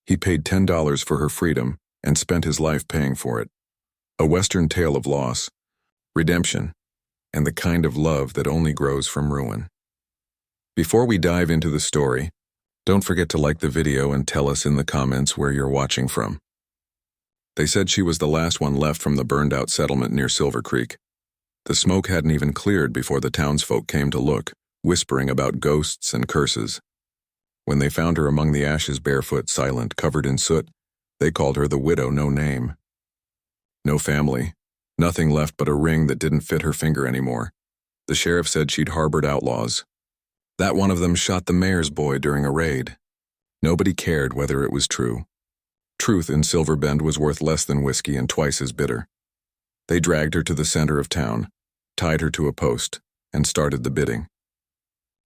He paid $10 for her freedom and spent his life paying for it. A Western tale of loss, redemption, and the kind of love that only grows from ruin. Before we dive into the story, don't forget to like the video and tell us in the comments where you're watching from. They said she was the last one left from the burned-out settlement near Silver Creek. The smoke hadn't even cleared before the townsfolk came to look, whispering about ghosts and curses. When they found her among the ashes, barefoot, silent, covered in soot, they called her the widow no name. No family, nothing left but a ring that didn't fit her finger anymore. The sheriff said she'd harbored outlaws. That one of them shot the mayor's boy during a raid. Nobody cared whether it was true. Truth in Silver Bend was worth less than whiskey and twice as bitter. They dragged her to the center of town, tied her to a post, and started the bidding.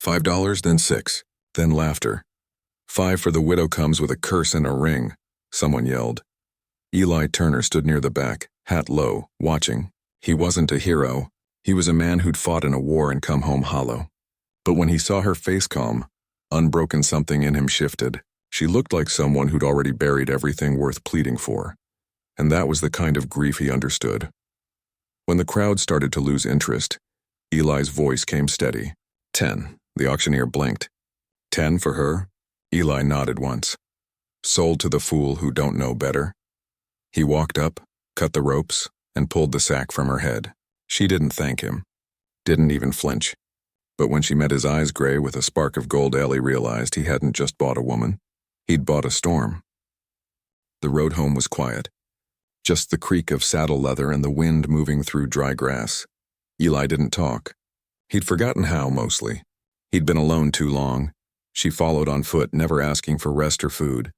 $5, then $6, then laughter. $5 for the widow comes with a curse and a ring, someone yelled. Eli Turner stood near the back, hat low, watching. He wasn't a hero. He was a man who'd fought in a war and come home hollow. But when he saw her face calm, unbroken, something in him shifted. She looked like someone who'd already buried everything worth pleading for. And that was the kind of grief he understood. When the crowd started to lose interest, Eli's voice came steady. 10. The auctioneer blinked. 10 for her? Eli nodded once. Sold to the fool who don't know better. He walked up, cut the ropes, and pulled the sack from her head. She didn't thank him. Didn't even flinch. But when she met his eyes gray with a spark of gold, Eli realized he hadn't just bought a woman. He'd bought a storm. The road home was quiet. Just the creak of saddle leather and the wind moving through dry grass. Eli didn't talk. He'd forgotten how, mostly. He'd been alone too long. She followed on foot, never asking for rest or food.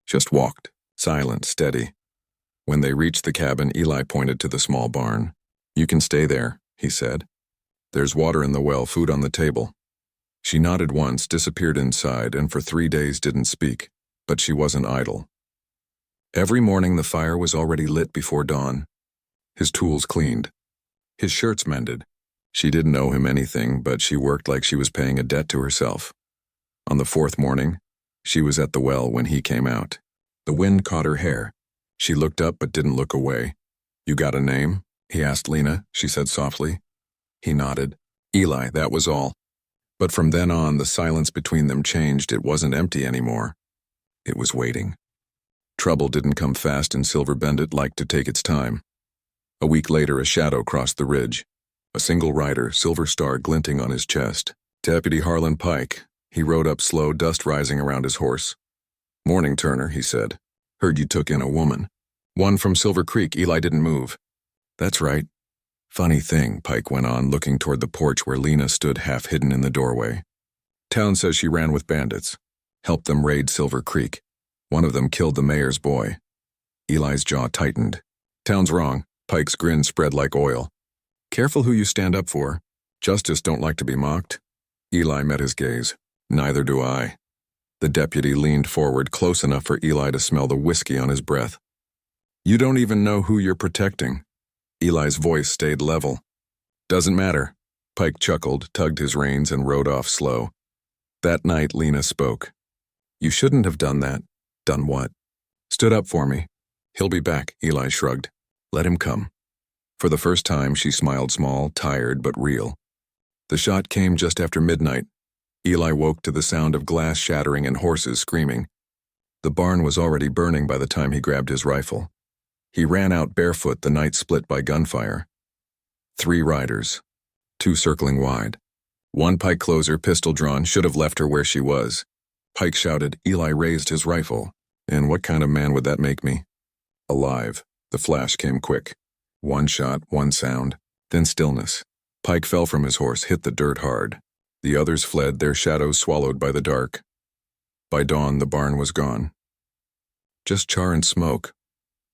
Just walked, silent, steady. When they reached the cabin, Eli pointed to the small barn. "You can stay there," he said. "There's water in the well, food on the table." She nodded once, disappeared inside, and for 3 days didn't speak, but she wasn't idle. Every morning the fire was already lit before dawn. His tools cleaned. His shirts mended. She didn't owe him anything, but she worked like she was paying a debt to herself. On the 4th morning, she was at the well when he came out. The wind caught her hair. She looked up but didn't look away. "You got a name?" he asked Lena, she said softly. He nodded. "Eli, that was all." But from then on, the silence between them changed. It wasn't empty anymore. It was waiting. Trouble didn't come fast in Silver Bend. It liked to take its time. A week later, a shadow crossed the ridge. A single rider, silver star glinting on his chest. Deputy Harlan Pike. He rode up slow, dust rising around his horse. "Morning, Turner," he said. "Heard you took in a woman." "One from Silver Creek." Eli didn't move. "That's right. Funny thing," Pike went on, looking toward the porch where Lena stood half hidden in the doorway. "Town says she ran with bandits. Helped them raid Silver Creek. One of them killed the mayor's boy." Eli's jaw tightened. "Town's wrong." Pike's grin spread like oil. "Careful who you stand up for. Justice don't like to be mocked." Eli met his gaze. "Neither do I." The deputy leaned forward close enough for Eli to smell the whiskey on his breath. "You don't even know who you're protecting." Eli's voice stayed level. "Doesn't matter." Pike chuckled, tugged his reins, and rode off slow. That night, Lena spoke. "You shouldn't have done that." "Done what?" "Stood up for me." "He'll be back," Eli shrugged. "Let him come." For the first time, she smiled, small, tired, but real. The shot came just after midnight. Eli woke to the sound of glass shattering and horses screaming. The barn was already burning by the time he grabbed his rifle. He ran out barefoot, the night split by gunfire. 3 riders, 2 circling wide. One Pike closer, pistol drawn, should have left her where she was. Pike shouted. Eli raised his rifle. And what kind of man would that make me? Alive. The flash came quick. 1 shot, 1 sound, then stillness. Pike fell from his horse, hit the dirt hard. The others fled, their shadows swallowed by the dark. By dawn, the barn was gone. Just char and smoke.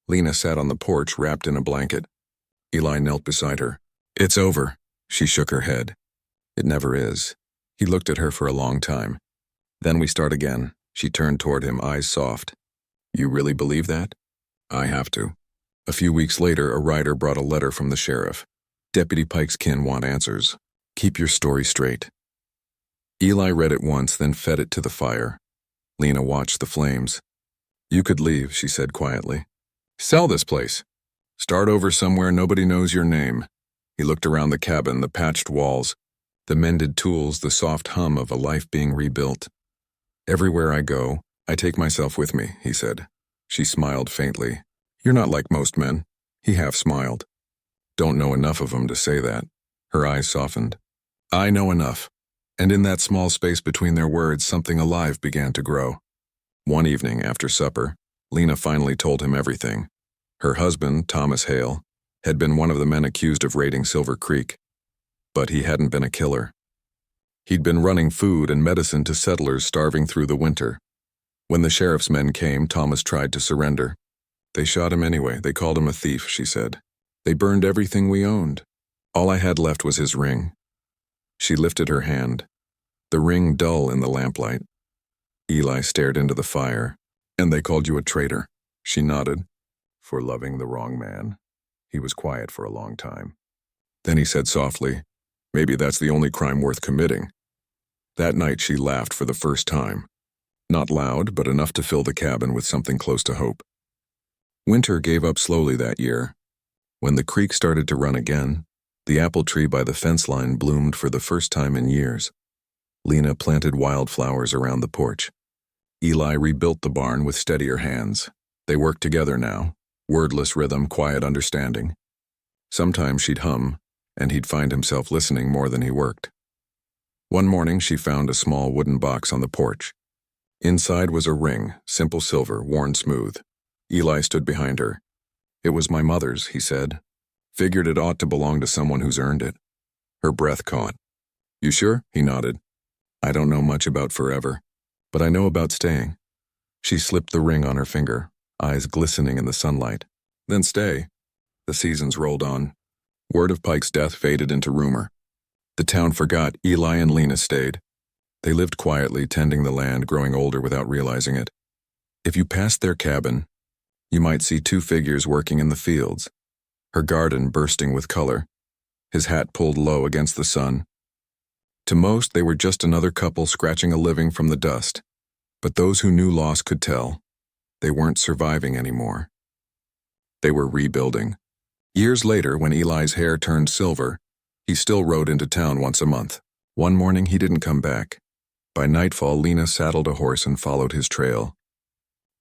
Lena sat on the porch, wrapped in a blanket. Eli knelt beside her. "It's over." She shook her head. "It never is." He looked at her for a long time. "Then we start again." She turned toward him, eyes soft. "You really believe that?" "I have to." A few weeks later, a rider brought a letter from the sheriff. "Deputy Pike's kin want answers. Keep your story straight." Eli read it once, then fed it to the fire. Lena watched the flames. You could leave, she said quietly. Sell this place. Start over somewhere nobody knows your name. He looked around the cabin, the patched walls, the mended tools, the soft hum of a life being rebuilt. Everywhere I go, I take myself with me, he said. She smiled faintly. You're not like most men. He half smiled. Don't know enough of him to say that. Her eyes softened. I know enough. And in that small space between their words, something alive began to grow. One evening after supper, Lena finally told him everything. Her husband, Thomas Hale, had been one of the men accused of raiding Silver Creek. But he hadn't been a killer. He'd been running food and medicine to settlers starving through the winter. When the sheriff's men came, Thomas tried to surrender. They shot him anyway. They called him a thief, she said. They burned everything we owned. All I had left was his ring. She lifted her hand, the ring dull in the lamplight. Eli stared into the fire. And they called you a traitor. She nodded. For loving the wrong man. He was quiet for a long time. Then he said softly, maybe that's the only crime worth committing. That night she laughed for the first time. Not loud, but enough to fill the cabin with something close to hope. Winter gave up slowly that year. When the creek started to run again, the apple tree by the fence line bloomed for the first time in years. Lena planted wildflowers around the porch. Eli rebuilt the barn with steadier hands. They worked together now, wordless rhythm, quiet understanding. Sometimes she'd hum, and he'd find himself listening more than he worked. One morning she found a small wooden box on the porch. Inside was a ring, simple silver, worn smooth. Eli stood behind her. It was my mother's, he said. Figured it ought to belong to someone who's earned it. Her breath caught. You sure? He nodded. I don't know much about forever, but I know about staying. She slipped the ring on her finger, eyes glistening in the sunlight. Then stay. The seasons rolled on. Word of Pike's death faded into rumor. The town forgot. Eli and Lena stayed. They lived quietly, tending the land, growing older without realizing it. If you passed their cabin, you might see two figures working in the fields, her garden bursting with color, his hat pulled low against the sun. To most, they were just another couple scratching a living from the dust. But those who knew loss could tell. They weren't surviving anymore. They were rebuilding. Years later, when Eli's hair turned silver, he still rode into town once a month. One morning, he didn't come back. By nightfall, Lena saddled a horse and followed his trail.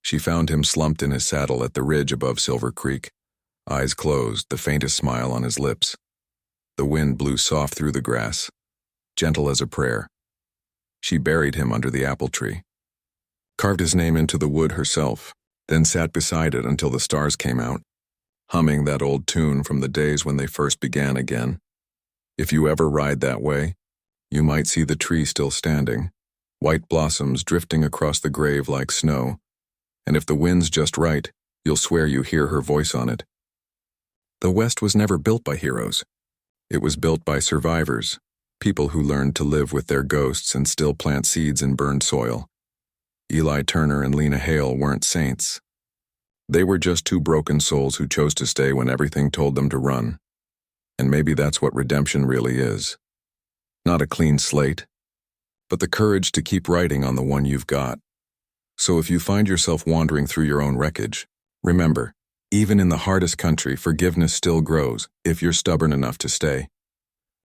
She found him slumped in his saddle at the ridge above Silver Creek, eyes closed, the faintest smile on his lips. The wind blew soft through the grass, gentle as a prayer. She buried him under the apple tree, carved his name into the wood herself, then sat beside it until the stars came out, humming that old tune from the days when they first began again. If you ever ride that way, you might see the tree still standing, white blossoms drifting across the grave like snow, and if the wind's just right, you'll swear you hear her voice on it. The West was never built by heroes. It was built by survivors, people who learned to live with their ghosts and still plant seeds in burned soil. Eli Turner and Lena Hale weren't saints. They were just two broken souls who chose to stay when everything told them to run. And maybe that's what redemption really is. Not a clean slate, but the courage to keep writing on the one you've got. So if you find yourself wandering through your own wreckage, remember, even in the hardest country, forgiveness still grows if you're stubborn enough to stay.